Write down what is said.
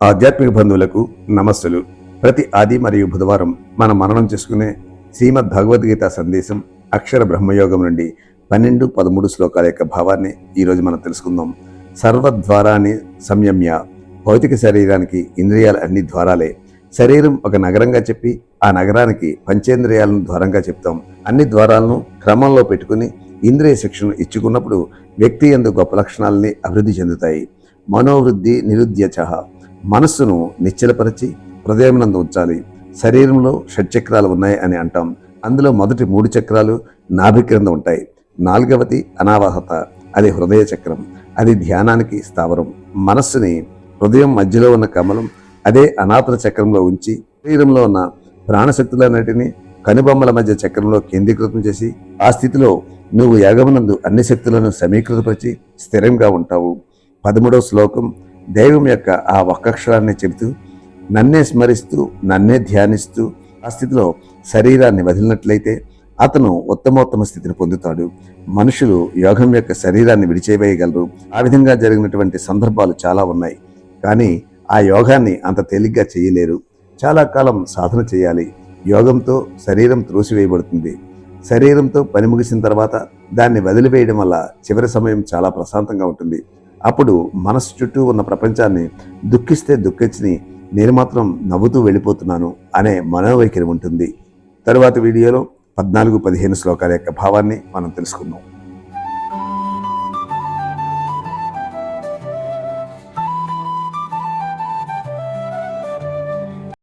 ఆధ్యాత్మిక బంధువులకు నమస్సులు. ప్రతి ఆది మరియు బుధవారం మనం మననం చేసుకునే శ్రీమద్ భగవద్గీత సందేశం అక్షర బ్రహ్మయోగం నుండి 12-13 శ్లోకాల యొక్క భావాన్ని ఈరోజు మనం తెలుసుకుందాం. సర్వద్వారాన్ని సంయమ్య. భౌతిక శరీరానికి ఇంద్రియాలు అన్ని ద్వారాలే. శరీరం ఒక నగరంగా చెప్పి ఆ నగరానికి పంచేంద్రియాలను ద్వారంగా చెప్తాం. అన్ని ద్వారాలను క్రమంలో పెట్టుకుని ఇంద్రియ శిక్షను ఇచ్చుకున్నప్పుడు వ్యక్తి యందు గొప్ప లక్షణాలని అభివృద్ధి చెందుతాయి. మనోవృద్ధి నిరుద్యచ. మనస్సును నిశ్చలపరిచి హృదయమునందు ఉంచాలి. శరీరంలో షట్చక్రాలు ఉన్నాయి అని అంటాం. అందులో మొదటి 3 చక్రాలు నాభి క్రింద ఉంటాయి. 4వది అనావాహత, అది హృదయ చక్రం, అది ధ్యానానికి స్థావరం. మనస్సుని హృదయం మధ్యలో ఉన్న కమలం, అదే అనాథల చక్రంలో ఉంచి శరీరంలో ఉన్న ప్రాణశక్తులన్నిటినీ కనుబొమ్మల మధ్య చక్రంలో కేంద్రీకృతం చేసి ఆ స్థితిలో నువ్వు యాగమునందు అన్ని శక్తులను సమీకృతపరిచి స్థిరంగా ఉంటావు. 13వ శ్లోకం దైవం యొక్క ఆ ఒక్కక్షరాన్ని చెబుతూ నన్నే స్మరిస్తూ నన్నే ధ్యానిస్తూ ఆ స్థితిలో శరీరాన్ని వదిలినట్లయితే అతను ఉత్తమోత్తమ స్థితిని పొందుతాడు. మనుషులు యోగం యొక్క శరీరాన్ని విడిచేవేయగలరు. ఆ విధంగా జరిగినటువంటి సందర్భాలు చాలా ఉన్నాయి. కానీ ఆ యోగాన్ని అంత తేలిగ్గా చేయలేరు. చాలా కాలం సాధన చేయాలి. యోగంతో శరీరం త్రోసివేయబడుతుంది. శరీరంతో పని ముగిసిన తర్వాత దాన్ని వదిలివేయడం వల్ల చివరి సమయం చాలా ప్రశాంతంగా ఉంటుంది. అప్పుడు మనసు చుట్టూ ఉన్న ప్రపంచాన్ని దుఃఖిస్తే దుఃఖించి నేను మాత్రం నవ్వుతూ వెళ్ళిపోతున్నాను అనే మనోవైఖరి ఉంటుంది. తరువాత వీడియోలో 14-15 శ్లోకాల యొక్క భావాన్ని మనం తెలుసుకుందాం.